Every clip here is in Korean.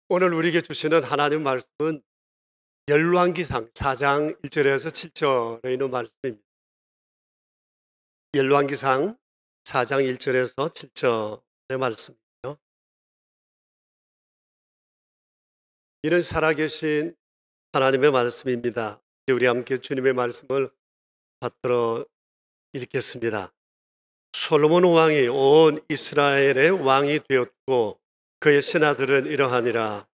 오늘 우리에게 주시는 하나님 말씀은 열왕기상 4장 1절에서 7절에 있는 말씀입니다. 열왕기상 4장 1절에서 7절의 말씀이요. 이는 살아계신 하나님의 말씀입니다. 이제 우리 함께 주님의 말씀을 받들어 읽겠습니다. 솔로몬 왕이 온 이스라엘의 왕이 되었고 그의 신하들은 이러하니라.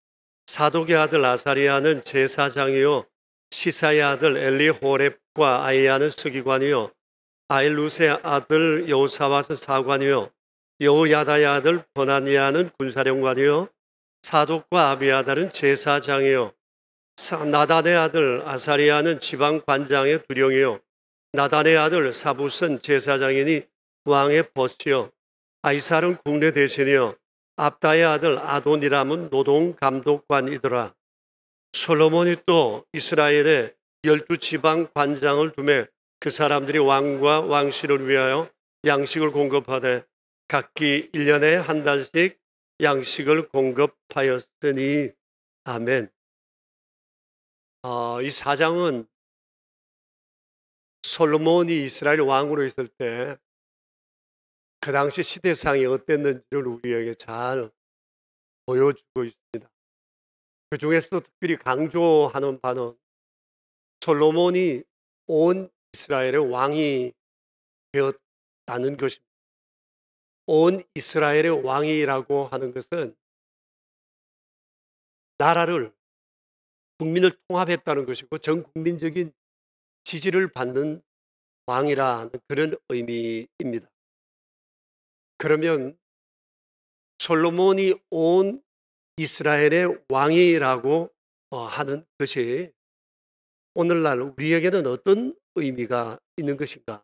사독의 아들 아사리아는 제사장이요 시사의 아들 엘리호렙과 아이야는 서기관이요 아일루스의 아들 여호사밧은 사관이요 여호야다의 아들 버나니아는 군사령관이요 사독과 아비아달은 제사장이요 나단의 아들 아사리아는 지방관장의 두령이요 나단의 아들 사붓은 제사장이니 왕의 벗이요 아이살은 국내 대신이요 압다의 아들 아도니람은 노동감독관이더라. 솔로몬이 또 이스라엘에 12지방 관장을 두매 그 사람들이 왕과 왕실을 위하여 양식을 공급하되 각기 1년에 한 달씩 양식을 공급하였으니 아멘. 이 사장은 솔로몬이 이스라엘 왕으로 있을 때 그 당시 시대상이 어땠는지를 우리에게 잘 보여주고 있습니다. 그 중에서도 특별히 강조하는 바는 솔로몬이 온 이스라엘의 왕이 되었다는 것입니다. 온 이스라엘의 왕이라고 하는 것은 나라를, 국민을 통합했다는 것이고 전 국민적인 지지를 받는 왕이라는 그런 의미입니다. 그러면 솔로몬이 온 이스라엘의 왕이라고 하는 것이 오늘날 우리에게는 어떤 의미가 있는 것인가?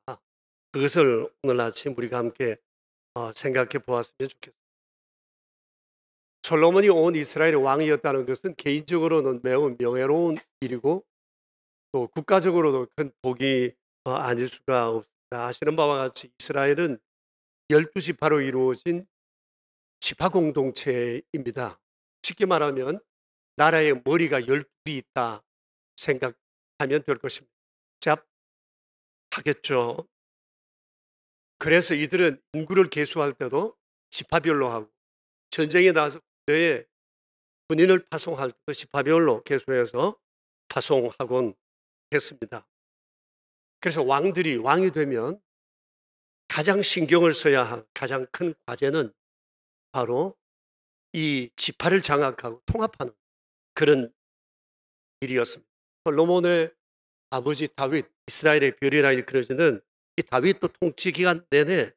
그것을 오늘 아침 우리가 함께 생각해 보았으면 좋겠습니다. 솔로몬이 온 이스라엘의 왕이었다는 것은 개인적으로는 매우 명예로운 일이고 또 국가적으로도 큰 복이 아닐 수가 없습니다. 아시는 바와 같이 이스라엘은 12지파로 이루어진 지파 공동체입니다. 쉽게 말하면 나라의 머리가 12이 있다 생각하면 될 것입니다. 하겠죠. 그래서 이들은 인구를 계수할 때도 지파별로 하고 전쟁에 나가서 군대에 군인을 파송할 때도 지파별로 계수해서 파송하곤 했습니다. 그래서 왕들이 왕이 되면 가장 신경을 써야 할 가장 큰 과제는 바로 이 지파를 장악하고 통합하는 그런 일이었습니다. 솔로몬의 아버지 다윗, 이스라엘의 별이라 일컬어지는 이 다윗도 통치 기간 내내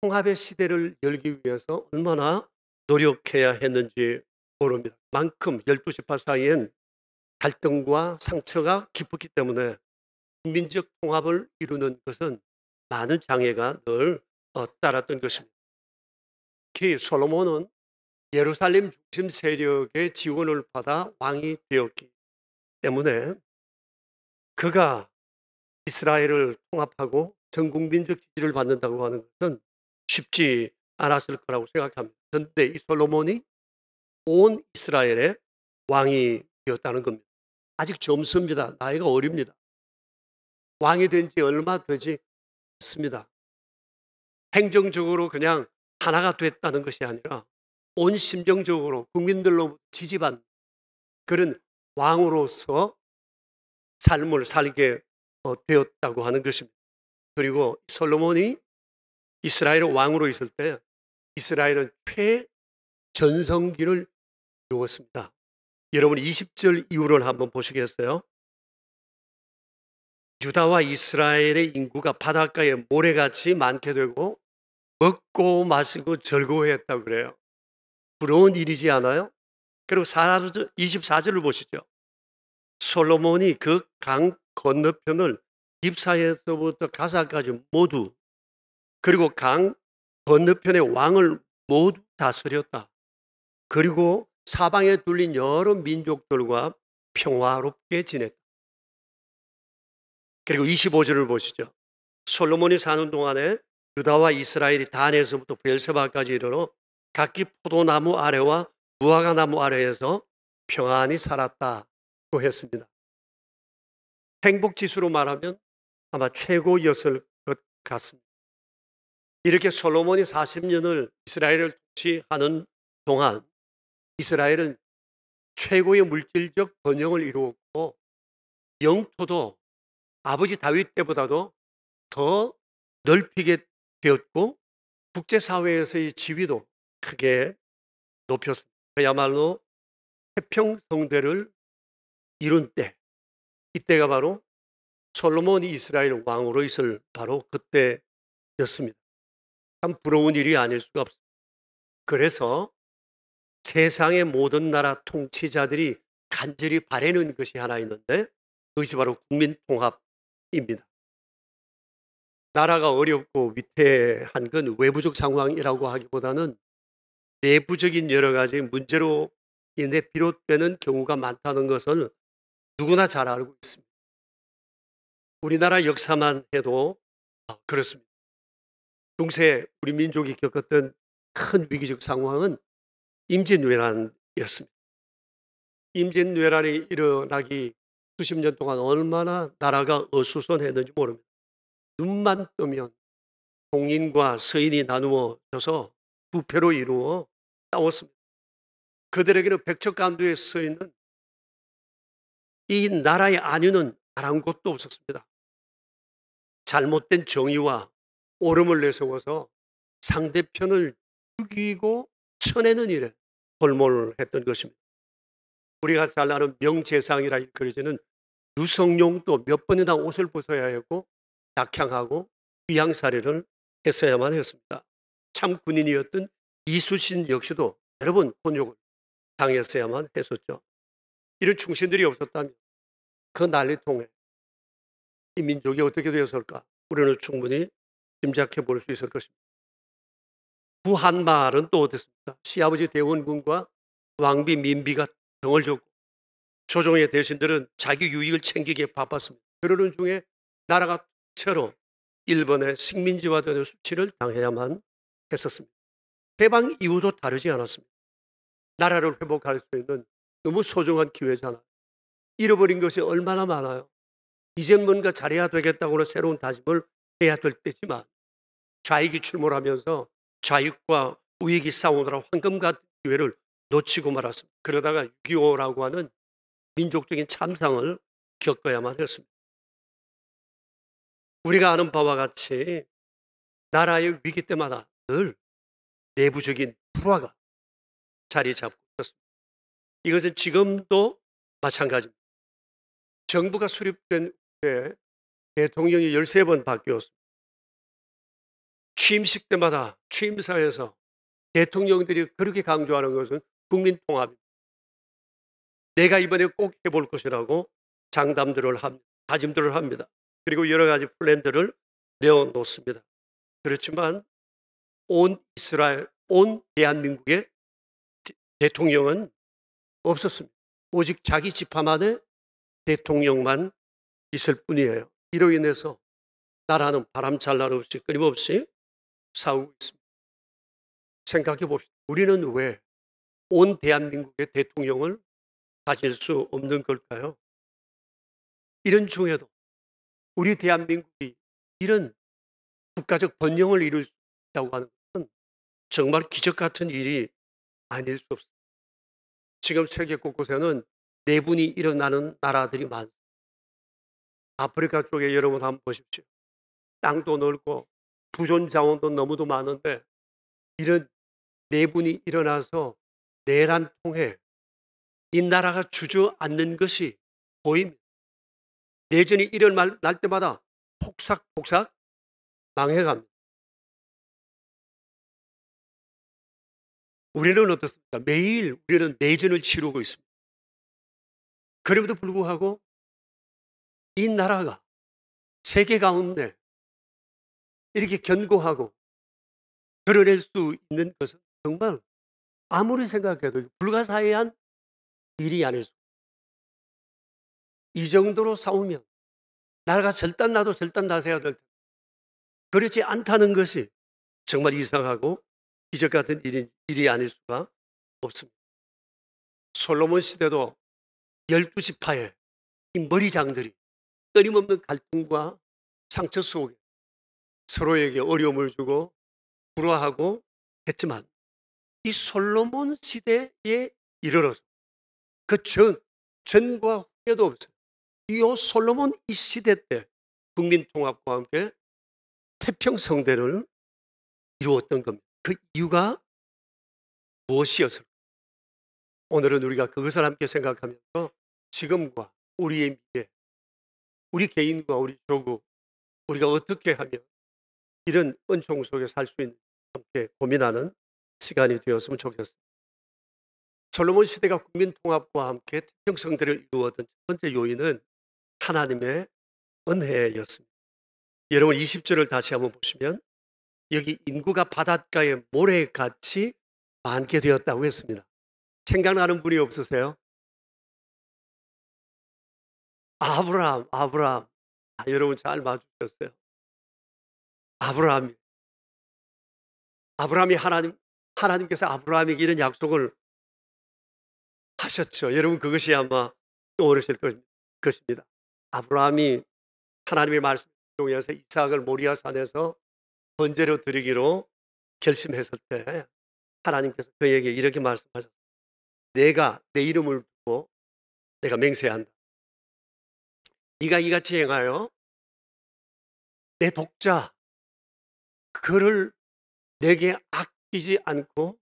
통합의 시대를 열기 위해서 얼마나 노력해야 했는지 모릅니다. 만큼 12지파 사이엔 갈등과 상처가 깊었기 때문에 국민적 통합을 이루는 것은 많은 장애가 늘 따랐던 것입니다. 특히 솔로몬은 예루살렘 중심 세력의 지원을 받아 왕이 되었기 때문에 그가 이스라엘을 통합하고 전국민적 지지를 받는다고 하는 것은 쉽지 않았을 거라고 생각합니다. 그런데 이 솔로몬이 온 이스라엘의 왕이 되었다는 겁니다. 아직 젊습니다. 나이가 어립니다. 왕이 된 지 얼마 되지 않습니다. 행정적으로 그냥 하나가 됐다는 것이 아니라 온 심정적으로 국민들로 지지받는 그런 왕으로서 삶을 살게 되었다고 하는 것입니다. 그리고 솔로몬이 이스라엘 왕으로 있을 때 이스라엘은 최전성기를 이루었습니다. 여러분 20절 이후를 한번 보시겠어요? 유다와 이스라엘의 인구가 바닷가에 모래같이 많게 되고 먹고 마시고 즐거워했다고 그래요. 부러운 일이지 않아요? 그리고 24절을 보시죠. 솔로몬이 그 강 건너편을 깁사에서부터 가사까지 모두 그리고 강 건너편의 왕을 모두 다스렸다. 그리고 사방에 둘린 여러 민족들과 평화롭게 지냈다. 그리고 25절을 보시죠. 솔로몬이 사는 동안에 유다와 이스라엘이 단에서부터 베엘세바까지 이르러 각기 포도나무 아래와 무화과 나무 아래에서 평안히 살았다고 했습니다. 행복 지수로 말하면 아마 최고였을 것 같습니다. 이렇게 솔로몬이 40년을 이스라엘을 통치하는 동안 이스라엘은 최고의 물질적 번영을 이루었고 영토도 아버지 다윗 때보다도 더 넓히게 되었고 국제사회에서의 지위도 크게 높였습니다. 그야말로 태평성대를 이룬 때, 이때가 바로 솔로몬이 이스라엘 왕으로 있을 바로 그때였습니다. 참 부러운 일이 아닐 수가 없습니다. 그래서 세상의 모든 나라 통치자들이 간절히 바라는 것이 하나 있는데 그것이 바로 국민통합입니다. 나라가 어렵고 위태한 건 외부적 상황이라고 하기보다는 내부적인 여러 가지 문제로 인해 비롯되는 경우가 많다는 것을 누구나 잘 알고 있습니다. 우리나라 역사만 해도 그렇습니다. 중세 우리 민족이 겪었던 큰 위기적 상황은 임진왜란이었습니다. 임진왜란이 일어나기 수십 년 동안 얼마나 나라가 어수선했는지 모릅니다. 눈만 뜨면 동인과 서인이 나누어져서 부패로 이루어 싸웠습니다. 그들에게는 백척간두에 서 있는 이 나라의 안위는 아랑곳도 없었습니다. 잘못된 정의와 옳음을 내세워서 상대편을 죽이고 쳐내는 일에 골몰했던 것입니다. 우리가 잘 아는 명재상이라 일컬어지는 유성룡도 몇 번이나 옷을 벗어야 했고 낙향하고 귀양살이를 했어야만 했습니다. 참 군인이었던 이수신 역시도 여러 번 곤욕을 당했어야만 했었죠. 이런 충신들이 없었다면 그 난리통에 이 민족이 어떻게 되었을까 우리는 충분히 짐작해 볼 수 있을 것입니다. 부한말은 또 어땠습니까? 시아버지 대원군과 왕비 민비가 등을 졌고 조정의 대신들은 자기 유익을 챙기기에 바빴습니다. 그러는 중에 나라가 채로 일본의 식민지화되는 수치를 당해야만 했었습니다. 해방 이후도 다르지 않았습니다. 나라를 회복할 수 있는 너무 소중한 기회잖아요. 잃어버린 것이 얼마나 많아요. 이젠 뭔가 잘해야 되겠다고는 새로운 다짐을 해야 될 때지만 좌익이 출몰하면서 좌익과 우익이 싸우느라 황금 같은 기회를 놓치고 말았습니다. 그러다가 6.25라고 하는 민족적인 참상을 겪어야만 했습니다. 우리가 아는 바와 같이 나라의 위기 때마다 늘 내부적인 불화가 자리 잡고 있었습니다. 이것은 지금도 마찬가지입니다. 정부가 수립된 후에 대통령이 13번 바뀌었습니다. 취임식 때마다 취임사에서 대통령들이 그렇게 강조하는 것은 국민통합입니다. 내가 이번에 꼭 해볼 것이라고 장담들을 합니다. 다짐들을 합니다. 그리고 여러 가지 플랜들을 내어놓습니다. 그렇지만 온 이스라엘, 온 대한민국의 대통령은 없었습니다. 오직 자기 지파만의 대통령만 있을 뿐이에요. 이로 인해서 나라는 바람잘 날 없이 끊임없이 싸우고 있습니다. 생각해 봅시다. 우리는 왜 온 대한민국의 대통령을 가질 수 없는 걸까요? 이런 중에도 우리 대한민국이 이런 국가적 번영을 이룰 수 있다고 하는 것은 정말 기적 같은 일이 아닐 수 없습니다. 지금 세계 곳곳에는 내분이 일어나는 나라들이 많습니다. 아프리카 쪽에 여러분 한번 보십시오. 땅도 넓고 부존 자원도 너무도 많은데 이런 내분이 일어나서 내란 통해 이 나라가 주저앉는 것이 보입니다. 내전이 일어날 때마다 폭삭폭삭 망해갑니다. 우리는 어떻습니까? 매일 우리는 내전을 치르고 있습니다. 그럼에도 불구하고 이 나라가 세계 가운데 이렇게 견고하고 드러낼 수 있는 것은 정말 아무리 생각해도 불가사의한 일이 아닐 수. 이 정도로 싸우면 나라가 절단 나도 절단 나서야 될 텐데 그렇지 않다는 것이 정말 이상하고 기적 같은 일이 아닐 수가 없습니다. 솔로몬 시대도 12지파의 이 머리장들이 끊임없는 갈등과 상처 속에 서로에게 어려움을 주고 불화하고 했지만, 이 솔로몬 시대에 이르러서 그 전과 후에도 없어요. 이 솔로몬 이 시대 때 국민 통합과 함께 태평성대를 이루었던 겁니다. 그 이유가 무엇이었을까? 오늘은 우리가 그것을 함께 생각하면서 지금과 우리의 미래, 우리 개인과 우리 조국, 우리가 어떻게 하면 이런 은총 속에 살 수 있는지 함께 고민하는 시간이 되었으면 좋겠습니다. 솔로몬 시대가 국민 통합과 함께 태평성대를 이루었던 첫 번째 요인은 하나님의 은혜였습니다. 여러분 20절을 다시 한번 보시면 여기 인구가 바닷가에 모래같이 많게 되었다고 했습니다. 생각나는 분이 없으세요? 아브라함. 여러분 잘 맞추셨어요. 아브라함이 하나님께서 아브라함에게 이런 약속을 하셨죠. 여러분 그것이 아마 떠오르실 것입니다. 아브라함이 하나님의 말씀 중에서 이삭을 모리아 산에서 번제로 드리기로 결심했을 때 하나님께서 그에게 이렇게 말씀하셨어요. 내가 내 이름을 두고 내가 맹세한다. 네가 이같이 행하여 내 독자 그를 내게 아끼지 않고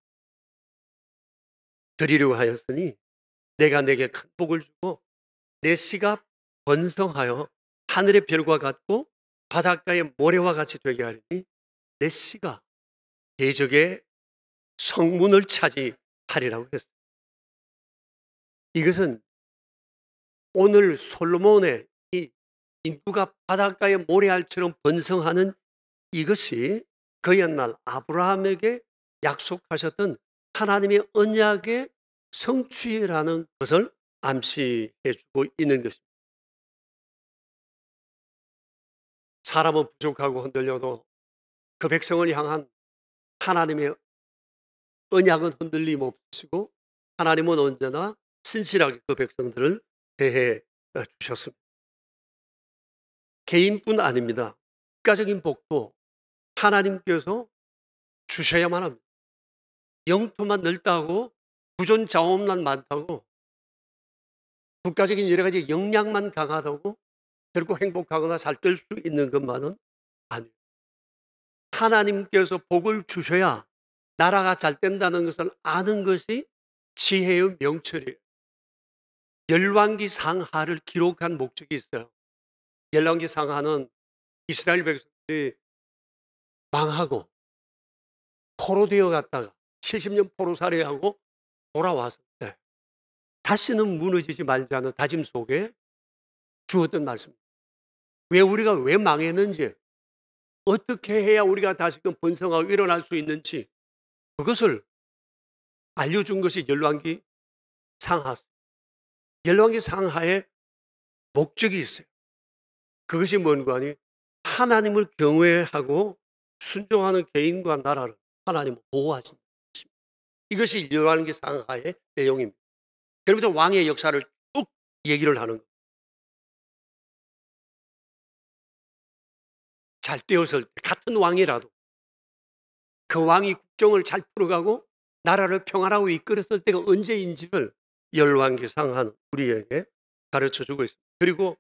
드리려고 하였으니 내가 내게 큰 복을 주고 내 씨가 번성하여 하늘의 별과 같고 바닷가의 모래와 같이 되게 하리니 내 씨가 대적의 성문을 차지하리라고 했어요. 이것은 오늘 솔로몬의 이 인구가 바닷가의 모래알처럼 번성하는 이것이 그 옛날 아브라함에게 약속하셨던 하나님의 언약의 성취라는 것을 암시해 주고 있는 것입니다. 사람은 부족하고 흔들려도 그 백성을 향한 하나님의 언약은 흔들림 없으시고 하나님은 언제나 신실하게 그 백성들을 대해 주셨습니다. 개인뿐 아닙니다. 국가적인 복도 하나님께서 주셔야만 합니다. 영토만 넓다고 부존 자원만 많다고 국가적인 여러 가지 역량만 강하다고 결국 행복하거나 잘 될 수 있는 것만은 아니에요. 하나님께서 복을 주셔야 나라가 잘 된다는 것을 아는 것이 지혜의 명철이에요. 열왕기 상하를 기록한 목적이 있어요. 열왕기 상하는 이스라엘 백성들이 망하고 포로되어 갔다가 70년 포로살이하고 돌아왔을 때 다시는 무너지지 말자는 다짐 속에 주었던 말씀입니다. 우리가 왜 망했는지, 어떻게 해야 우리가 다시금 번성하고 일어날 수 있는지 그것을 알려준 것이 열왕기 상하입니다. 열왕기 상하에 목적이 있어요. 그것이 뭔가 하니 하나님을 경외하고 순종하는 개인과 나라를 하나님은 보호하신다. 이것이 열왕기 상하의 내용입니다. 그러면서 왕의 역사를 쭉 얘기를 하는 거예요. 잘 되었을 때 같은 왕이라도 그 왕이 국정을 잘 풀어가고 나라를 평안하고 이끌었을 때가 언제인지를 열왕기 상하는 우리에게 가르쳐주고 있습니다. 그리고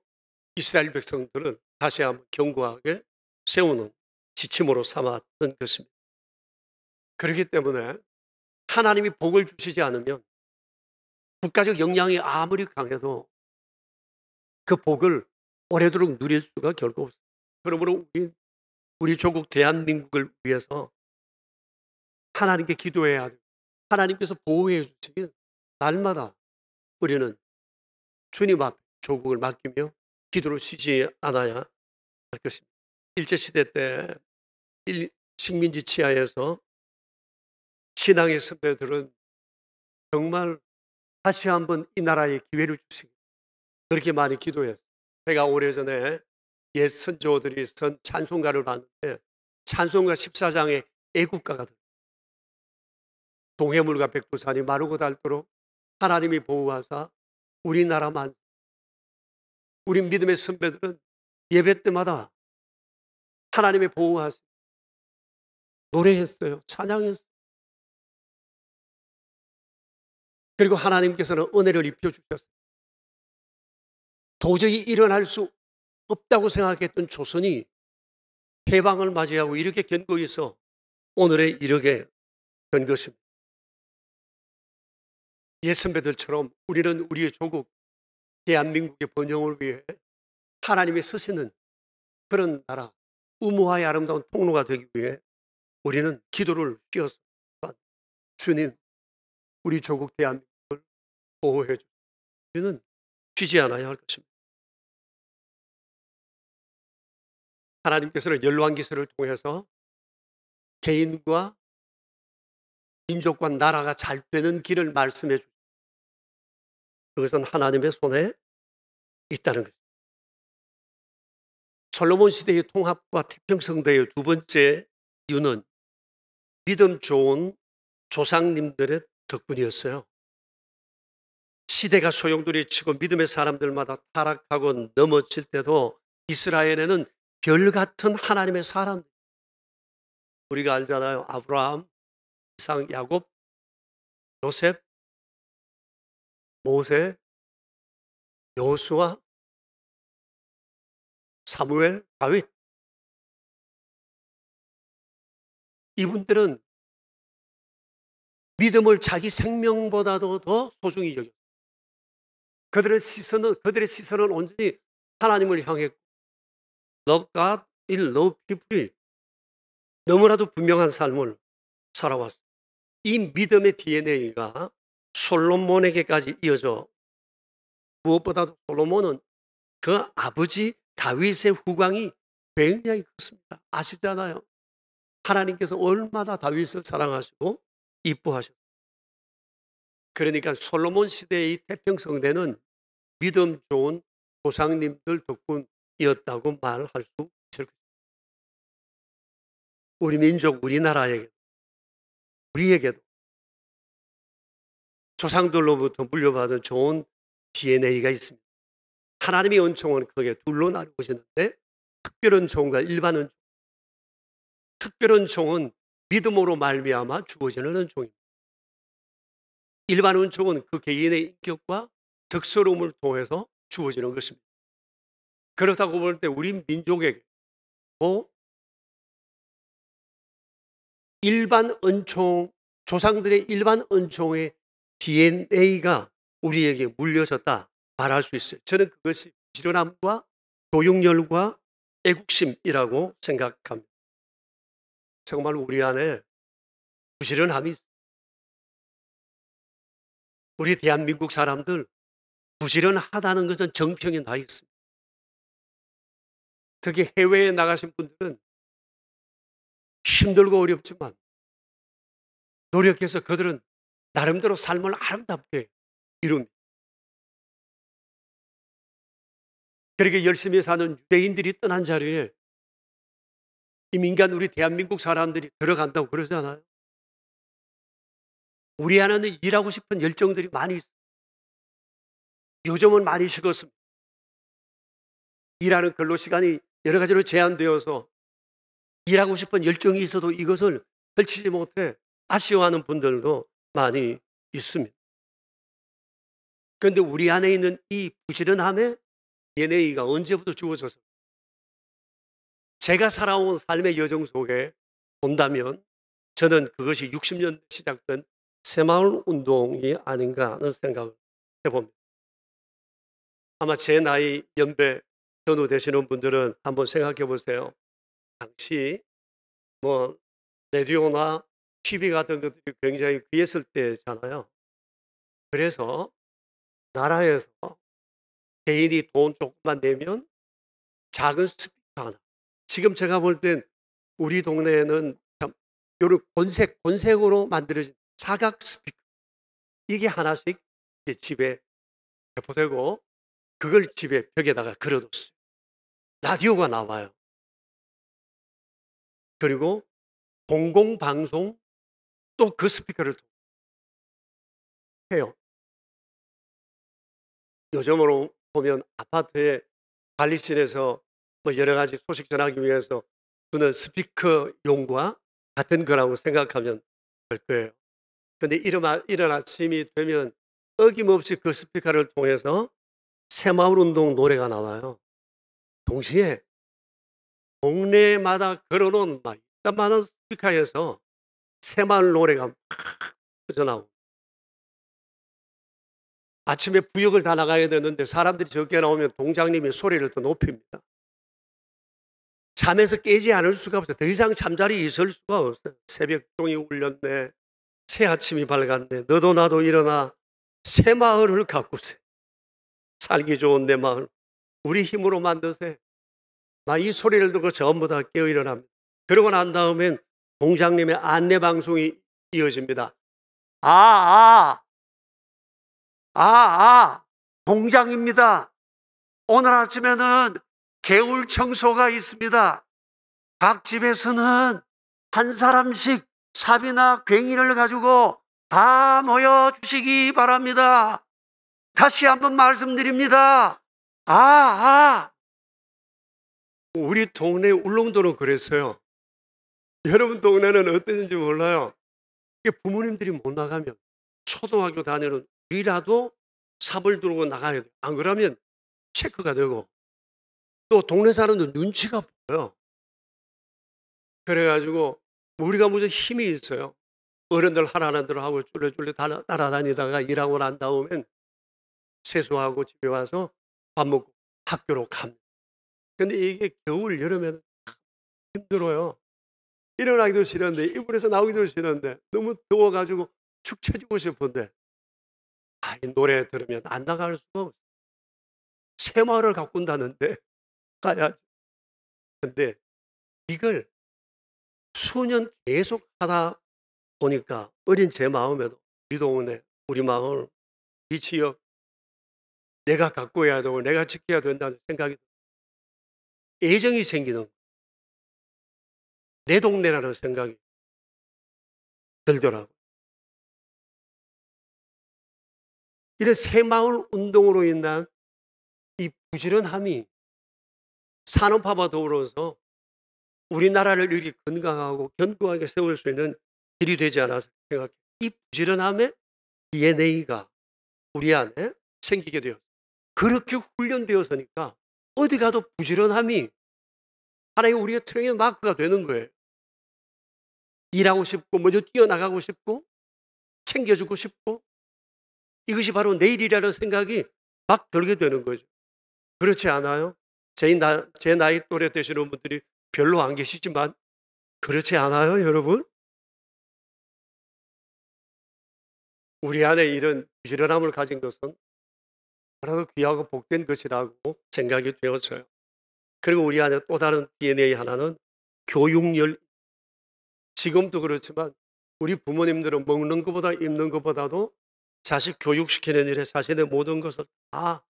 이스라엘 백성들은 다시 한번 견고하게 세우는 지침으로 삼았던 것입니다. 그렇기 때문에 하나님이 복을 주시지 않으면 국가적 역량이 아무리 강해도 그 복을 오래도록 누릴 수가 결코 없습니다. 그러므로 우리 조국 대한민국을 위해서 하나님께 기도해야 돼요. 하나님께서 보호해 주시길 날마다 우리는 주님 앞에 조국을 맡기며 기도를 쉬지 않아야 할 것입니다. 일제시대 때 식민지 치하에서 신앙의 선배들은 정말 다시 한번 이 나라에 기회를 주시기 그렇게 많이 기도했어요. 제가 오래전에 옛 선조들이 선 찬송가를 봤는데 찬송가 14장의 애국가가 들어요. 동해물과 백두산이 마르고 닳도록 하나님이 보호하사 우리나라만, 우리 믿음의 선배들은 예배 때마다 하나님의 보호하사 노래했어요. 찬양했어요. 그리고 하나님께서는 은혜를 입혀주셨어요. 도저히 일어날 수 없다고 생각했던 조선이 해방을 맞이하고 이렇게 견고해서 오늘에 이르게 된 것입니다. 옛 선배들처럼 우리는 우리의 조국 대한민국의 번영을 위해 하나님이 쓰시는 그런 나라, 우무하의 아름다운 통로가 되기 위해 우리는 기도를 끼워서 주님, 우리 조국 대한민국을 보호해 주시고 우리는 쉬지 않아야 할 것입니다. 하나님께서는 열왕기서를 통해서 개인과 민족과 나라가 잘 되는 길을 말씀해 주시고 그것은 하나님의 손에 있다는 것입니다. 솔로몬 시대의 통합과 태평성대의 두 번째 이유는 믿음 좋은 조상님들의 덕분이었어요. 시대가 소용돌이치고 믿음의 사람들마다 타락하고 넘어질 때도 이스라엘에는 별 같은 하나님의 사람들, 우리가 알잖아요. 아브라함, 이삭, 야곱, 요셉, 모세, 여호수아, 사무엘, 다윗. 이분들은 믿음을 자기 생명보다도 더 소중히 여겼어요. 그들의 시선은 온전히 하나님을 향했고 Love God, love people이 너무나도 분명한 삶을 살아왔어요. 이 믿음의 DNA가 솔로몬에게까지 이어져 무엇보다도 솔로몬은 그 아버지 다윗의 후광이 굉장히 컸습니다. 아시잖아요. 하나님께서 얼마나 다윗을 사랑하시고 이뻐하셨어요. 그러니까 솔로몬 시대의 태평성대는 믿음 좋은 조상님들 덕분이었다고 말할 수 있을 것입니다. 우리 민족, 우리에게도 조상들로부터 물려받은 좋은 DNA가 있습니다. 하나님의 은총은 크게 둘로 나누어지는데 특별 은총과 일반 은총. 특별 은총은 믿음으로 말미암아 주어지는 은총입니다. 일반 은총은 그 개인의 인격과 덕스러움을 통해서 주어지는 것입니다. 그렇다고 볼 때 우리 민족에게 일반 은총, 조상들의 일반 은총의 DNA가 우리에게 물려졌다 말할 수 있어요. 저는 그것이 부지런함과 교육열과 애국심이라고 생각합니다. 정말 우리 안에 부지런함이 있어요. 우리 대한민국 사람들 부지런하다는 것은 정평이 나 있습니다. 특히 해외에 나가신 분들은 힘들고 어렵지만 노력해서 그들은 나름대로 삶을 아름답게 이룹니다. 그렇게 열심히 사는 유대인들이 떠난 자리에 이 민간 우리 대한민국 사람들이 들어간다고 그러잖아요. 우리 안에는 일하고 싶은 열정들이 많이 있어요. 요즘은 많이 식었습니다. 일하는 근로시간이 여러 가지로 제한되어서 일하고 싶은 열정이 있어도 이것을 펼치지 못해 아쉬워하는 분들도 많이 있습니다. 그런데 우리 안에 있는 이 부지런함의 DNA가 언제부터 주어져서 제가 살아온 삶의 여정 속에 본다면 저는 그것이 60년대 시작된 새마을 운동이 아닌가 하는 생각을 해봅니다. 아마 제 나이 연배 전후 되시는 분들은 한번 생각해 보세요. 당시 라디오나 TV 같은 것들이 굉장히 귀했을 때잖아요. 그래서 나라에서 개인이 돈 조금만 내면 작은 스피커 하나. 지금 제가 볼 땐 우리 동네에는 참 요런 본색으로 만들어진 사각 스피커. 이게 하나씩 이제 집에 배포되고 그걸 집에 벽에다가 걸어뒀어요. 라디오가 나와요. 그리고 공공방송 또 그 스피커를 해요. 요즘으로 보면 아파트에 관리실에서 뭐 여러 가지 소식 전하기 위해서 두는 스피커용과 같은 거라고 생각하면 될 거예요. 근데 이른 아침이 되면 어김없이 그 스피커를 통해서 새마을운동 노래가 나와요. 동시에 동네마다 걸어놓은 막 많은 스피커에서 새마을 노래가 막 퍼져나오고, 아침에 부역을 다 나가야 되는데 사람들이 적게 나오면 동장님이 소리를 더 높입니다. 잠에서 깨지 않을 수가 없어요. 더 이상 잠자리에 있을 수가 없어요. 새벽종이 울렸네. 새 아침이 밝았네. 너도 나도 일어나 새 마을을 가꾸세. 살기 좋은 내 마을 우리 힘으로 만드세. 나 이 소리를 듣고 전부 다 깨어 일어납니다. 그러고 난 다음엔 동장님의 안내 방송이 이어집니다. 동장입니다. 오늘 아침에는 개울 청소가 있습니다. 각 집에서는 한 사람씩 삽이나 괭이를 가지고 다 모여주시기 바랍니다. 다시 한번 말씀드립니다. 우리 동네 울릉도는 그랬어요. 여러분 동네는 어땠는지 몰라요. 부모님들이 못 나가면 초등학교 다니는 우리라도 삽을 들고 나가야 돼요. 안 그러면 체크가 되고, 또 동네 사람들 눈치가 보여요. 그래가지고 우리가 무슨 힘이 있어요. 어른들 하라는 대로 하고 쫄래쫄래 따라다니다가 일하고 난 다음엔 세수하고 집에 와서 밥 먹고 학교로 갑니다. 근데 이게 겨울 여름에는 힘들어요. 일어나기도 싫은데, 이불에서 나오기도 싫은데, 너무 더워가지고 축 처지고 싶은데, 이 노래 들으면 안 나갈 수가 없어요. 새마을을 가꾼다는데 가야지. 근데 이걸 수년 계속 하다 보니까 어린 제 마음에도 우리 동네, 우리 마을, 이 지역 내가 가꿔야 되고 내가 지켜야 된다는 생각이, 애정이 생기는, 내 동네라는 생각이 들더라고요. 이런 새마을 운동으로 인한 이 부지런함이 산업화와 더불어서 우리나라를 이렇게 건강하고 견고하게 세울 수 있는 길이 되지 않아서 생각해요. 이 부지런함의 DNA가 우리 안에 생기게 되었어요. 그렇게 훈련되었으니까 어디 가도 부지런함이 하나의 우리의 트레이드 마크가 되는 거예요. 일하고 싶고 먼저 뛰어나가고 싶고 챙겨주고 싶고, 이것이 바로 내일이라는 생각이 막 들게 되는 거죠. 그렇지 않아요? 제 나이 또래 되시는 분들이 별로 안 계시지만 그렇지 않아요, 여러분? 우리 안에 이런 부지런함을 가진 것은 너무나도 귀하고 복된 것이라고 생각이 되었어요. 그리고 우리 안에 또 다른 DNA 하나는 교육열. 지금도 그렇지만 우리 부모님들은 먹는 것보다 입는 것보다도 자식 교육시키는 일에 자신의 모든 것을 다.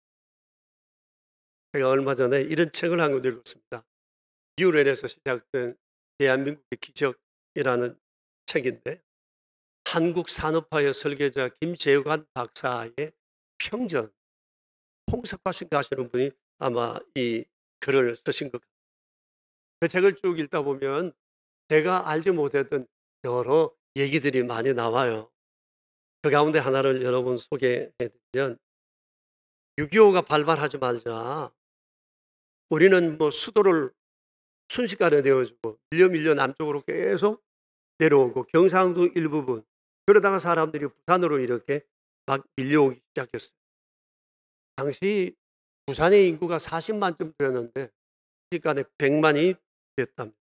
제가 얼마 전에 이런 책을 한 권 읽었습니다. 유엔에서 시작된 대한민국의 기적이라는 책인데, 한국 산업화의 설계자 김재관 박사의 평전, 홍석화신가 하시는 분이 아마 이 글을 쓰신 것 같아요. 그 책을 쭉 읽다 보면 제가 알지 못했던 여러 얘기들이 많이 나와요. 그 가운데 하나를 여러분 소개해드리면, 6.25가 발발하지 말자 우리는 뭐 수도를 순식간에 내어주고 밀려 남쪽으로 계속 내려오고 경상도 일부분, 그러다가 사람들이 부산으로 이렇게 막 밀려오기 시작했어요. 당시 부산의 인구가 40만쯤 되었는데 순식간에 100만이 됐답니다.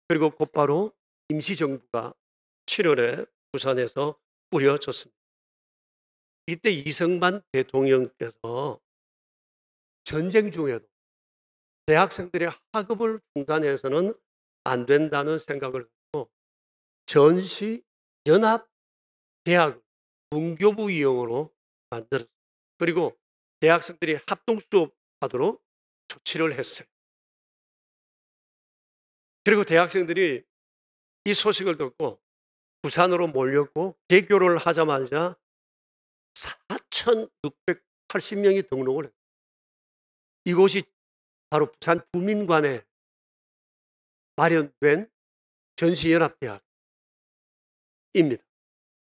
그리고 곧바로 임시정부가 7월에 부산에서 꾸려졌습니다. 이때 이승만 대통령께서 전쟁 중에도 대학생들의 학업을 중단해서는 안 된다는 생각을 갖고 전시 연합 대학을 문교부 이용으로 만들었습니다. 그리고 대학생들이 합동 수업하도록 조치를 했어요. 그리고 대학생들이 이 소식을 듣고 부산으로 몰렸고, 개교를 하자마자 80명이 등록을 했어요. 이곳이 바로 부산 부민관에 마련된 전시연합대학입니다.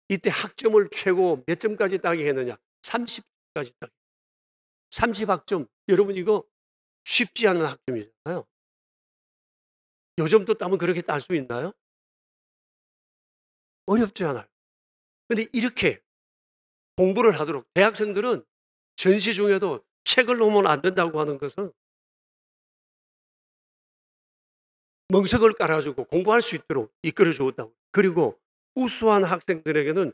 이때 학점을 최고 몇 점까지 따게 했느냐? 30점까지 따게. 30학점. 여러분 이거 쉽지 않은 학점이잖아요. 요즘도 따면 그렇게 딸 수 있나요? 어렵지 않아요. 근데 이렇게 공부를 하도록 대학생들은 전시 중에도 책을 놓으면 안 된다고 하는 것은 멍석을 깔아주고 공부할 수 있도록 이끌어 주었다고. 그리고 우수한 학생들에게는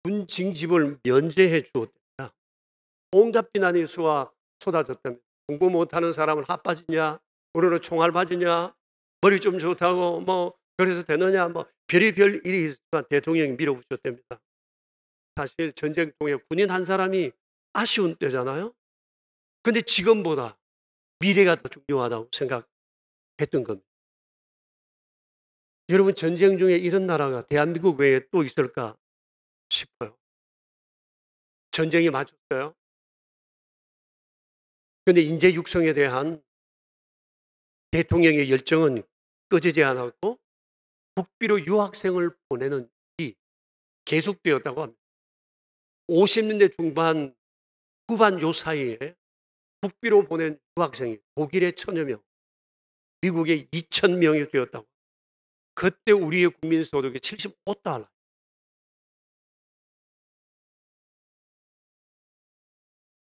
군징집을 면제해 주었답니다. 온갖 비난이 쏟아졌답니다. 공부 못하는 사람은 핫바지냐, 우리는 총알바지냐, 머리 좀 좋다고 뭐 그래서 되느냐, 뭐 별의별 일이 있지만 대통령이 밀어붙였답니다. 사실 전쟁 중에 군인 한 사람이 아쉬운 때잖아요. 근데 지금보다 미래가 더 중요하다고 생각했던 겁니다. 여러분 전쟁 중에 이런 나라가 대한민국 외에 또 있을까 싶어요. 전쟁이 맞췄어요. 그런데 인재 육성에 대한 대통령의 열정은 꺼지지 않았고 국비로 유학생을 보내는 일이 계속되었다고 합니다. 50년대 중반 후반 요 사이에 국비로 보낸 유학생이 독일에 1,000여 명, 미국에 2,000명이 되었다고. 그때 우리의 국민소득이 75달러.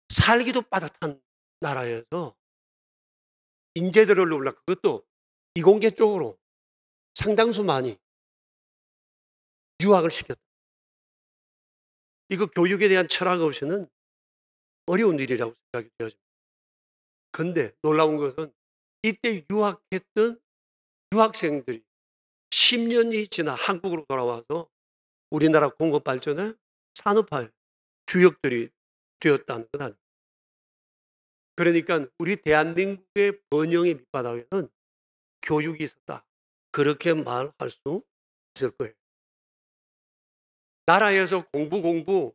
살기도 빠듯한 나라에서 인재들을 놀라 그것도 이공계 쪽으로 상당수 많이 유학을 시켰다. 이거 교육에 대한 철학 없이는 어려운 일이라고 생각이 되어집니다. 그런데 놀라운 것은 이때 유학했던 유학생들이 10년이 지나 한국으로 돌아와서 우리나라 공업 발전에 산업화의 주역들이 되었다는 것 아닙니까? 그러니까 우리 대한민국의 번영의 밑바닥에는 교육이 있었다. 그렇게 말할 수 있을 거예요. 나라에서 공부,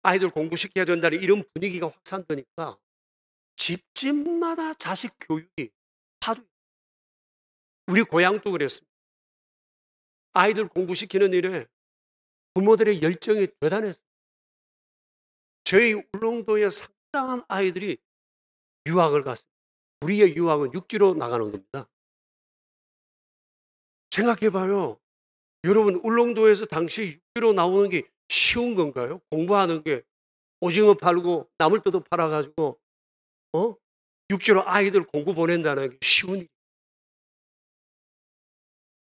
아이들 공부시켜야 된다는 이런 분위기가 확산되니까 집집마다 자식 교육이 하도. 우리 고향도 그랬습니다. 아이들 공부시키는 일에 부모들의 열정이 대단했습니다. 저희 울릉도에 상당한 아이들이 유학을 갔습니다. 우리의 유학은 육지로 나가는 겁니다. 생각해봐요. 여러분 울릉도에서 당시 육지로 나오는 게 쉬운 건가요? 공부하는 게 오징어 팔고 나물도도 팔아가지고 육지로 아이들 공부 보낸다는 게 쉬운 일.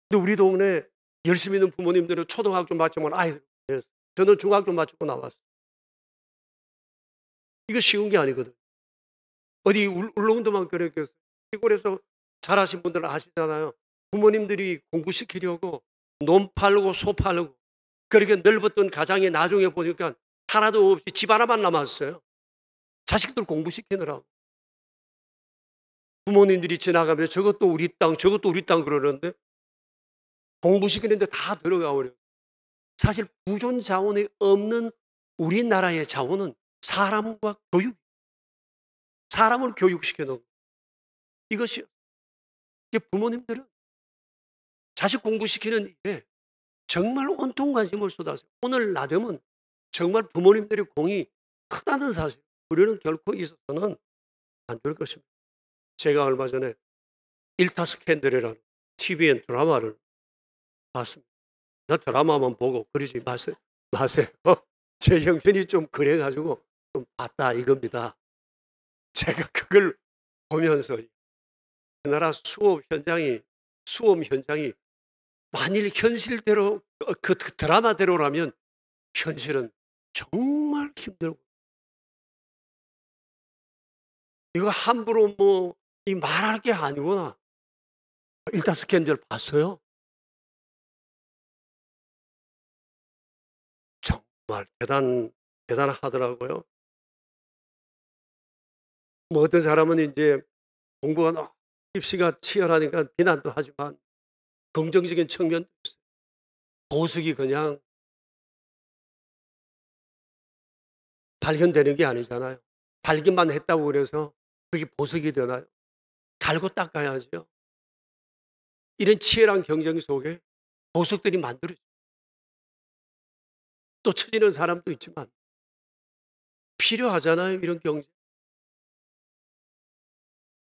근데 우리 동네 열심히 있는 부모님들은 초등학교 마치면 아이들 보냈어요. 저는 중학교 마치고 나왔어요. 이거 쉬운 게 아니거든. 어디 울릉도만 그랬겠어요. 시골에서 자라신 분들은 아시잖아요. 부모님들이 공부시키려고 논 팔고 소 팔고 그렇게 넓었던 가장이 나중에 보니까 하나도 없이 집 하나만 남았어요. 자식들 공부시키느라고. 부모님들이 지나가면 저것도 우리 땅, 저것도 우리 땅 그러는데 공부시키는데 다 들어가 버려요. 사실 부존 자원이 없는 우리나라의 자원은 사람과 교육, 사람을 교육시켜 놓은 이것이. 부모님들은 자식 공부시키는 일에 정말 온통 관심을 쏟아서요. 오늘 나되면 정말 부모님들의 공이 크다는 사실, 우리는 결코 있어서는 안 될 것입니다. 제가 얼마 전에 일타 스캔들이라는 TVN 드라마를 봤습니다. 드라마만 보고 그러지 마세요. 제 형편이 좀 그래가지고 좀 봤다 이겁니다. 제가 그걸 보면서 그 나라 수업 현장이 만일 현실대로 그 드라마대로라면 현실은 정말 힘들고, 이거 함부로 뭐 이 말할 게 아니구나. 일타 스캔들 봤어요? 정말 대단하더라고요. 뭐 어떤 사람은 이제 공부가 입시가 치열하니까 비난도 하지만 긍정적인 측면도 있어요. 보석이 그냥 발견되는 게 아니잖아요. 달기만 했다고 그래서 그게 보석이 되나요? 갈고 닦아야죠. 이런 치열한 경쟁 속에 보석들이 만들어져요. 또 처지는 사람도 있지만 필요하잖아요, 이런 경쟁.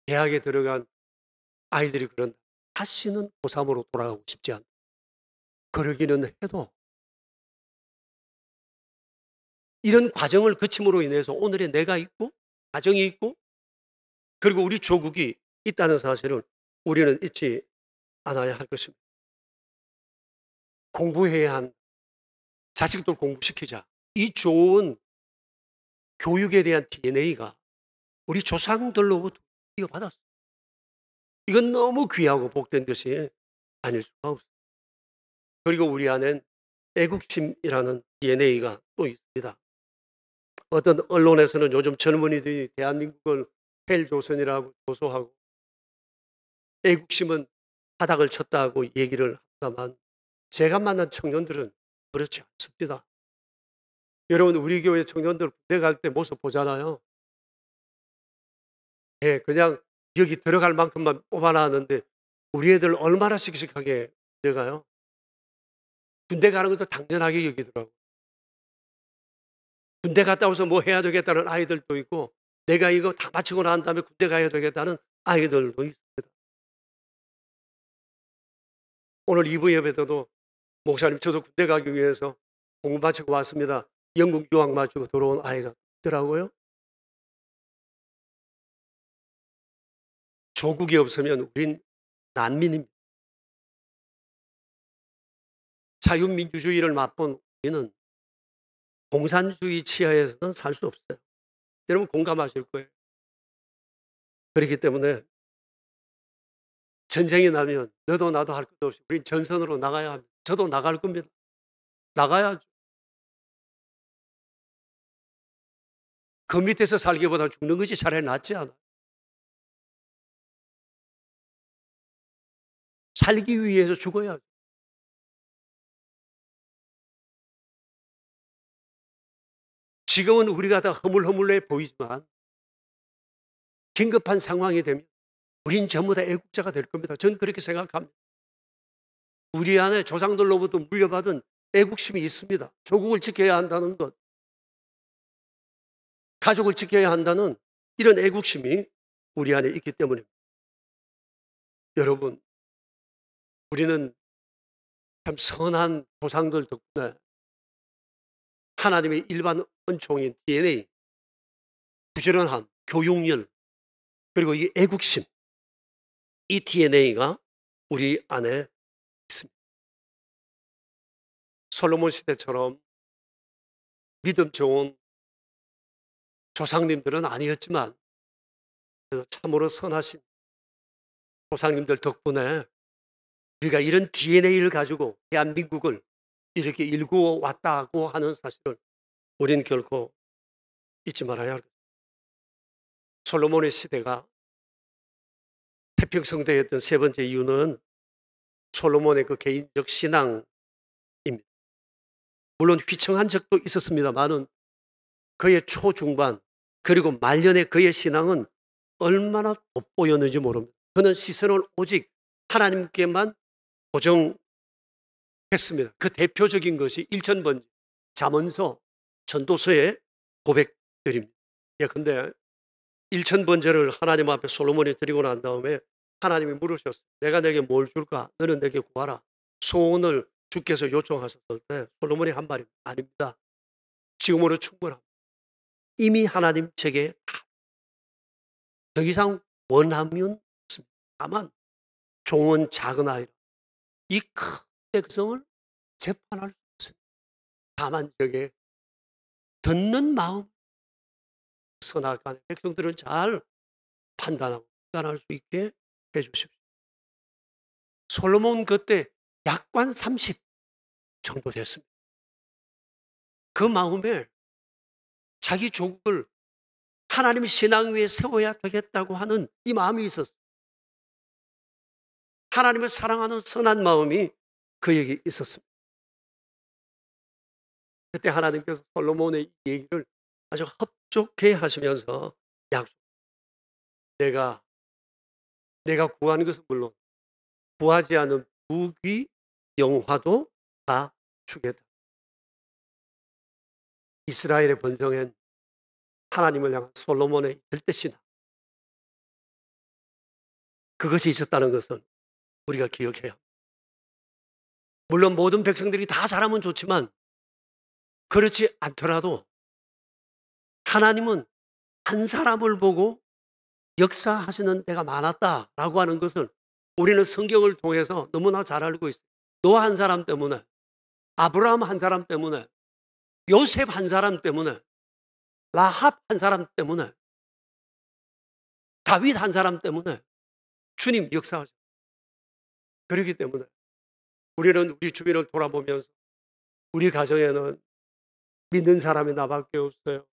대학에 들어간 아이들이 그런다. 다시는 고3으로 돌아가고 싶지 않다. 그러기는 해도 이런 과정을 거침으로 인해서 오늘의 내가 있고 가정이 있고 그리고 우리 조국이 있다는 사실을 우리는 잊지 않아야 할 것입니다. 공부해야 한 자식들 공부시키자. 이 좋은 교육에 대한 DNA가 우리 조상들로부터 이어받았어요. 이건 너무 귀하고 복된 것이 아닐 수가 없어요. 그리고 우리 안엔 애국심이라는 DNA가 또 있습니다. 어떤 언론에서는 요즘 젊은이들이 대한민국을 헬조선이라고 조소하고 애국심은 바닥을 쳤다고 얘기를 합니다만 제가 만난 청년들은 그렇지 않습니다. 여러분 우리 교회 청년들 군대 갈 때 모습 보잖아요. 예, 그냥 여기 들어갈 만큼만 뽑아놨는데 우리 애들 얼마나 씩씩하게 들어가요. 군대 가는 것을 당연하게 여기더라고. 군대 갔다 와서 뭐 해야 되겠다는 아이들도 있고 내가 이거 다 마치고 난 다음에 군대 가야 되겠다는 아이들도 있습니다. 오늘 2부 예배도 목사님 저도 군대 가기 위해서 공부 마치고 왔습니다. 영국 유학 마치고 들어온 아이가 있더라고요. 조국이 없으면 우린 난민입니다. 자유민주주의를 맛본 우리는 공산주의 치하에서는 살 수 없어요. 여러분 공감하실 거예요. 그렇기 때문에 전쟁이 나면 너도 나도 할 것 없이 우린 전선으로 나가야 합니다. 저도 나갈 겁니다. 나가야죠. 그 밑에서 살기보다 죽는 것이 차라리 낫지 않아요. 살기 위해서 죽어야죠. 지금은 우리가 다 허물허물해 보이지만 긴급한 상황이 되면 우린 전부 다 애국자가 될 겁니다. 저는 그렇게 생각합니다. 우리 안에 조상들로부터 물려받은 애국심이 있습니다. 조국을 지켜야 한다는 것, 가족을 지켜야 한다는 이런 애국심이 우리 안에 있기 때문입니다. 여러분, 우리는 참 선한 조상들 덕분에 하나님의 일반 은총인 DNA, 부지런함, 교육열, 그리고 이 애국심, 이 DNA가 우리 안에 있습니다. 솔로몬 시대처럼 믿음 좋은 조상님들은 아니었지만 참으로 선하신 조상님들 덕분에 우리가 이런 DNA를 가지고 대한민국을 이렇게 일구어 왔다고 하는 사실을 우리는 결코 잊지 말아야 할 것입니다. 솔로몬의 시대가 태평성대였던 세 번째 이유는 솔로몬의 그 개인적 신앙입니다. 물론 휘청한 적도 있었습니다만은 그의 초중반 그리고 말년의 그의 신앙은 얼마나 돋보였는지 모릅니다. 그는 시선을 오직 하나님께만 고정했습니다. 그 대표적인 것이 일천번제, 잠언서, 전도서의 고백들입니다. 근데 일천번제를 하나님 앞에 솔로몬이 드리고 난 다음에 하나님이 물으셨어요. 내가 내게 뭘 줄까? 너는 내게 구하라. 소원을 주께서 요청하셨을 때 솔로몬이 한 말이 아닙니다. 지금으로 충분합니다. 이미 하나님 책에 더 이상 원하면 없습니다. 다만 종은 작은 아이라 이 큰 백성을 재판할 수 없습니다. 다만 저게 듣는 마음 선악간에 백성들은 잘 판단하고 판단할 수 있게 해주십시오. 솔로몬 그때 약관 30 정도 됐습니다. 그 마음에 자기 조국을 하나님의 신앙 위에 세워야 되겠다고 하는 이 마음이 있었어요. 하나님을 사랑하는 선한 마음이 그에게 있었습니다. 그때 하나님께서 솔로몬의 얘기를 아주 흡족해 하시면서 약속, 내가 구하는 것은 물론 구하지 않은 부귀 영화도 다 주겠다. 이스라엘의 번성엔 하나님을 향한 솔로몬의 절대신앙, 그것이 있었다는 것은 우리가 기억해야 합니다. 물론 모든 백성들이 다 잘하면 좋지만 그렇지 않더라도 하나님은 한 사람을 보고 역사하시는 때가 많았다라고 하는 것을 우리는 성경을 통해서 너무나 잘 알고 있어요. 노아 한 사람 때문에, 아브라함 한 사람 때문에, 요셉 한 사람 때문에, 라합 한 사람 때문에, 다윗 한 사람 때문에 주님 역사하셨어요. 그렇기 때문에 우리는 우리 주변을 돌아보면서 우리 가정에는 믿는 사람이 나밖에 없어요.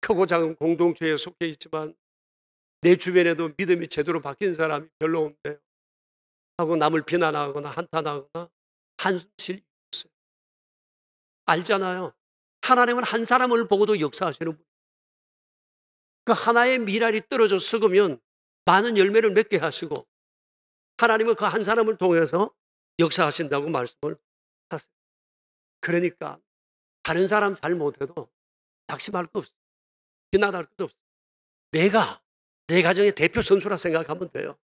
크고 작은 공동체에 속해 있지만 내 주변에도 믿음이 제대로 바뀐 사람이 별로 없네요 하고 남을 비난하거나 한탄하거나 한숨 쉴 있어요. 알잖아요. 하나님은 한 사람을 보고도 역사하시는 분. 그 하나의 미랄이 떨어져 썩으면 많은 열매를 맺게 하시고 하나님은 그 한 사람을 통해서 역사하신다고 말씀을 하세요. 그러니까 다른 사람 잘 못해도 낙심할 거 없어요. 비난할 것도 없어요. 내가 내 가정의 대표 선수라 생각하면 돼요.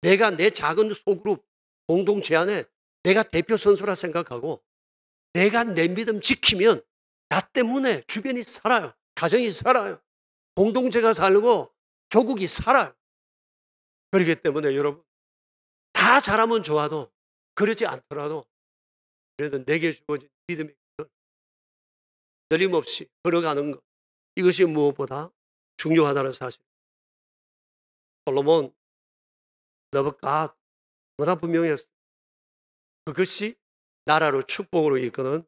내가 내 작은 소그룹 공동체 안에 내가 대표 선수라 생각하고 내가 내 믿음 지키면 나 때문에 주변이 살아요. 가정이 살아요. 공동체가 살고 조국이 살아요. 그렇기 때문에 여러분 다 잘하면 좋아도 그러지 않더라도 그래도 내게 주어진 믿음의 길을 끊임없이 걸어가는 것, 이것이 무엇보다 중요하다는 사실. 솔로몬 Love God 보다 분명했어요. 그것이 나라로 축복으로 이끄는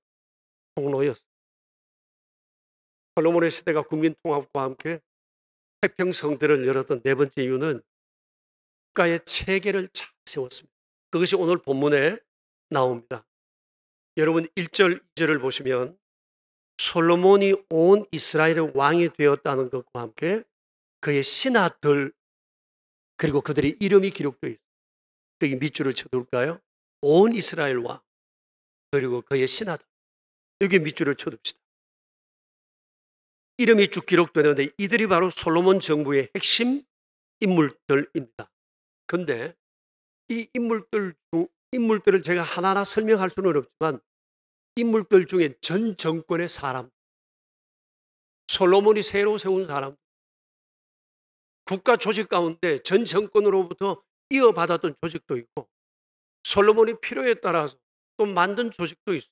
통로였어요. 솔로몬의 시대가 국민 통합과 함께 태평성대를 열었던 네 번째 이유는 국가의 체계를 잘 세웠습니다. 그것이 오늘 본문에 나옵니다. 여러분 1절, 2절을 보시면 솔로몬이 온 이스라엘의 왕이 되었다는 것과 함께 그의 신하들 그리고 그들의 이름이 기록되어 있습니다. 여기 밑줄을 쳐둘까요? 온 이스라엘 왕 그리고 그의 신하들, 여기 밑줄을 쳐둡시다. 이름이 쭉 기록되는데 이들이 바로 솔로몬 정부의 핵심 인물들입니다. 그런데 이 인물들을 제가 하나하나 설명할 수는 없지만 인물들 중에 전 정권의 사람, 솔로몬이 새로 세운 사람, 국가 조직 가운데 전 정권으로부터 이어받았던 조직도 있고 솔로몬이 필요에 따라서 또 만든 조직도 있어요.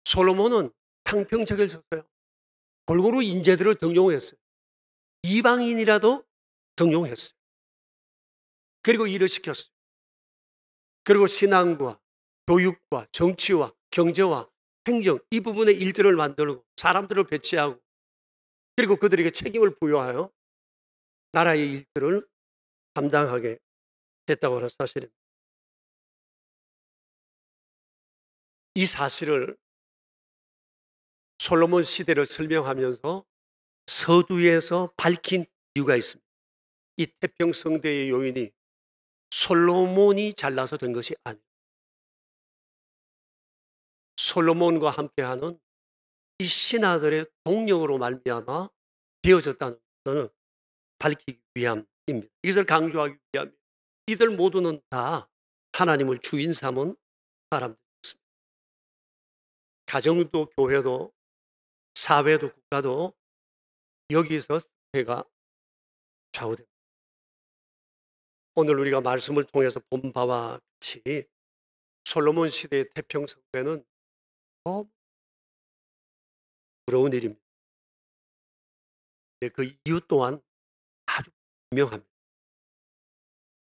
솔로몬은 탕평책을 썼어요. 골고루 인재들을 등용했어요. 이방인이라도 등용했어요. 그리고 일을 시켰어요. 그리고 신앙과 교육과 정치와 경제와 행정 이 부분의 일들을 만들고 사람들을 배치하고 그리고 그들에게 책임을 부여하여 나라의 일들을 감당하게 했다고 하는 사실입니다. 이 사실을 솔로몬 시대를 설명하면서 서두에서 밝힌 이유가 있습니다. 이 태평성대의 요인이 솔로몬이 잘나서 된 것이 아니에요. 솔로몬과 함께하는 이 신하들의 동력으로 말미암아 되어졌다는 것은 밝히기 위함입니다. 이것을 강조하기 위함입니다. 이들 모두는 다 하나님을 주인 삼은 사람들이었습니다. 가정도 교회도 사회도 국가도 여기서 세계가 좌우됩니다. 오늘 우리가 말씀을 통해서 본 바와 같이 솔로몬 시대의 태평성대는 너무 부러운 일입니다. 그 이유 또한 아주 분명합니다.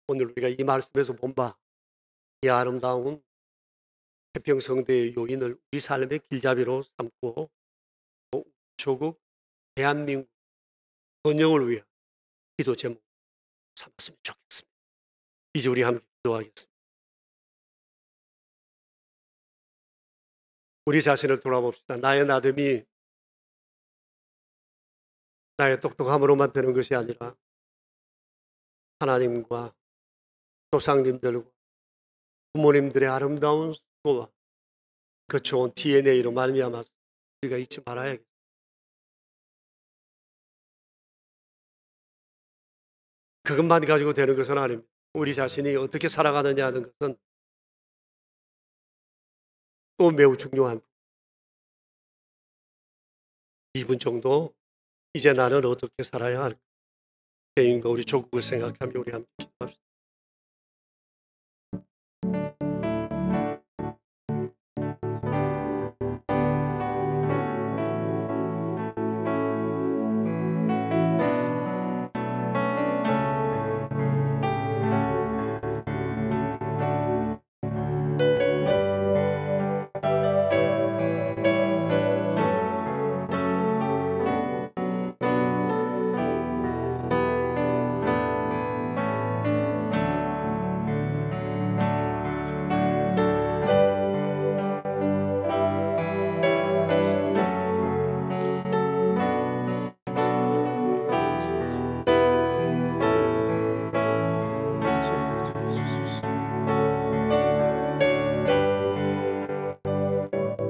오늘 우리가 이 말씀에서 본 바 이 아름다운 태평성대의 요인을 우리 삶의 길잡이로 삼고 조국 대한민국 번영을 위한 기도 제목 삼았으면 좋겠습니다. 이제 우리 함께 기도하겠습니다. 우리 자신을 돌아봅시다. 나의 나됨이 나의 똑똑함으로만 되는 것이 아니라 하나님과 조상님들과 부모님들의 아름다운 수고와 그 좋은 DNA로 말미암아서 우리가 잊지 말아야겠다. 그것만 가지고 되는 것은 아닙니다. 우리 자신이 어떻게 살아가느냐 하는 것은 또 매우 중요한 2분 정도 이제 나는 어떻게 살아야 할까? 개인과 우리 조국을 생각하며 우리 함께 기도합시다.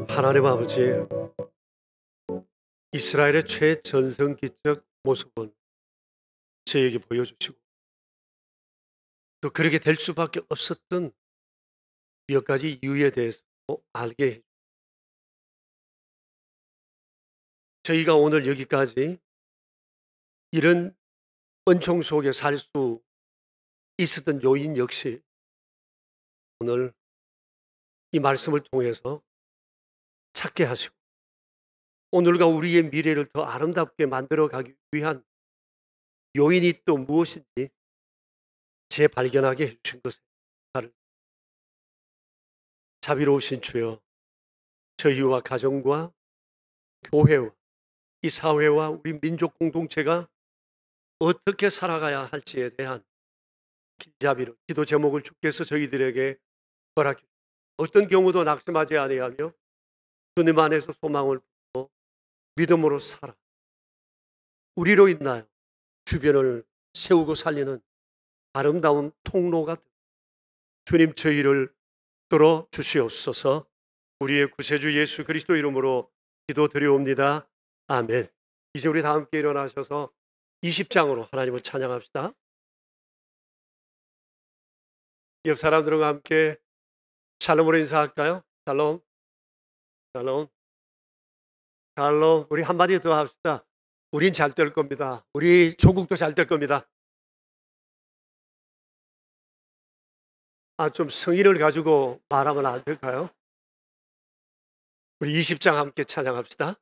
하나님 아버지, 이스라엘의 최전성기적 모습은 저에게 보여주시고 또 그렇게 될 수밖에 없었던 몇 가지 이유에 대해서 알게 해주시고 저희가 오늘 여기까지 이런 은총 속에 살 수 있었던 요인 역시 오늘 이 말씀을 통해서 찾게 하시고 오늘과 우리의 미래를 더 아름답게 만들어가기 위한 요인이 또 무엇인지 재발견하게 해주신 것에 자비로우신 주여, 저희와 가정과 교회와 이 사회와 우리 민족 공동체가 어떻게 살아가야 할지에 대한 길잡이로 기도 제목을 주께서 저희들에게 허락해 주시고 어떤 경우도 낙심하지 아니하며 주님 안에서 소망을 품고 믿음으로 살아 우리로 인하여 주변을 세우고 살리는 아름다운 통로가 되고 주님 저희를 끌어 주시옵소서. 우리의 구세주 예수 그리스도 이름으로 기도드리옵니다. 아멘. 이제 우리 다 함께 일어나셔서 20장으로 하나님을 찬양합시다. 옆 사람들과 함께 샬롬으로 인사할까요? 샬롬, 샬롬, 샬롬. 우리 한마디 더 합시다. 우린 잘 될 겁니다. 우리 조국도 잘 될 겁니다. 좀 성의를 가지고 말하면 안 될까요? 우리 20장 함께 찬양합시다.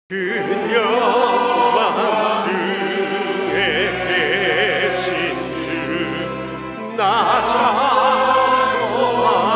그녀만 중에 계신 주 나 찬송합니다.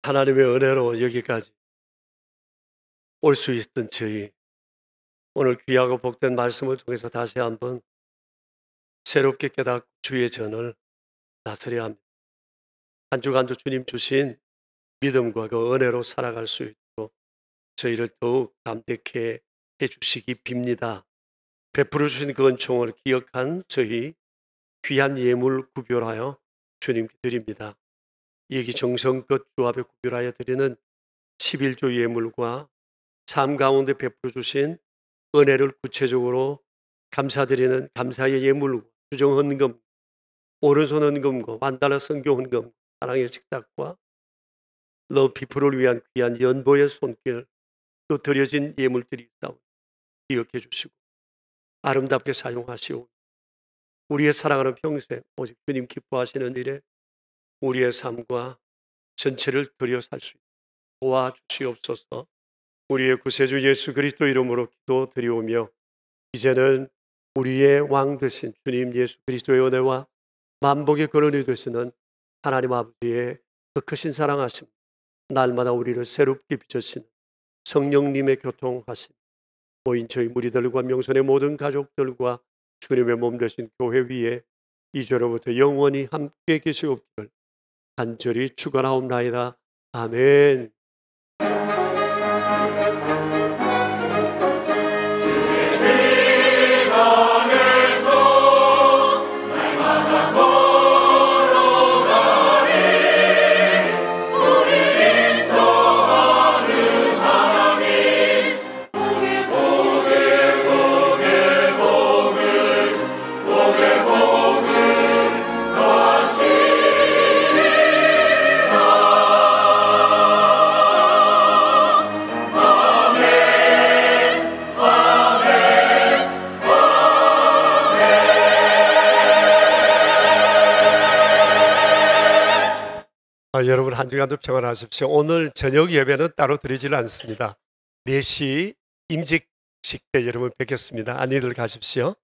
하나님의 은혜로 여기까지 올 수 있던 저희, 오늘 귀하고 복된 말씀을 통해서 다시 한번 새롭게 깨닫고 주의 전을 다스려야 합니다. 한 주간도 주님 주신 믿음과 그 은혜로 살아갈 수 있도록 저희를 더욱 담대케 해주시기 빕니다. 베풀어 주신 그 은총을 기억한 저희 귀한 예물 구별하여 주님께 드립니다. 여기 정성껏 주 앞에 구별하여 드리는 11조 예물과 삶 가운데 베풀어 주신 은혜를 구체적으로 감사드리는 감사의 예물, 주정 헌금, 오른손 헌금과 완달러 선교 헌금, 사랑의 식탁과 러브 피플을 위한 귀한 연보의 손길, 또 드려진 예물들이 있다고 기억해 주시고 아름답게 사용하시오. 우리의 살아가는 평생 오직 주님 기뻐하시는 일에 우리의 삶과 전체를 드려 살 수 있도록 도와주시옵소서. 우리의 구세주 예수 그리스도 이름으로 기도드리오며 이제는 우리의 왕 되신 주님 예수 그리스도의 은혜와 만복의 근원이 되시는 하나님 아버지의 그 크신 사랑하심, 날마다 우리를 새롭게 비추시는 성령님의 교통하심, 모인 저희 무리들과 명선의 모든 가족들과 주님의 몸 되신 교회 위에 이제로부터 영원히 함께 계시옵기를 간절히 축원하옵나이다. 아멘. 여러분 한 주간도 평안하십시오. 오늘 저녁 예배는 따로 드리지는 않습니다. 4시 임직식 때 여러분 뵙겠습니다. 안녕들 가십시오.